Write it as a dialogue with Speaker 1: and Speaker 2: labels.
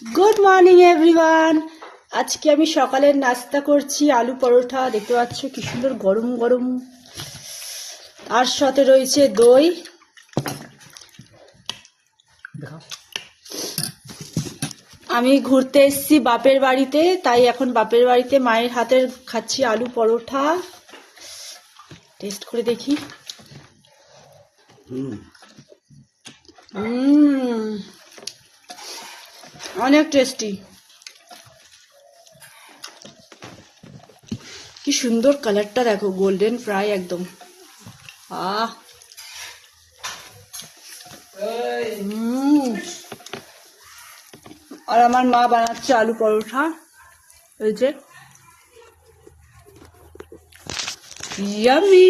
Speaker 1: Good morning everyone. আজকে আমি সকালের নাস্তা করছি আলু পরোটা। দেখতে পাচ্ছ কি সুন্দর গরম গরম, তার সাথে রয়েছে দই। আমি ঘুরতে এসেছি বাপের বাড়িতে, তাই এখন বাপের বাড়িতে মায়ের হাতের খাচ্ছি আলু পরোটা। টেস্ট করে দেখি। অনেক টেস্টি। কি সুন্দর কালারটা দেখো, গোল্ডেন ফ্রাই একদম। আহ আর আমার মা বানাচ্ছে আলু পরোটা। এই যে ইয়ামি।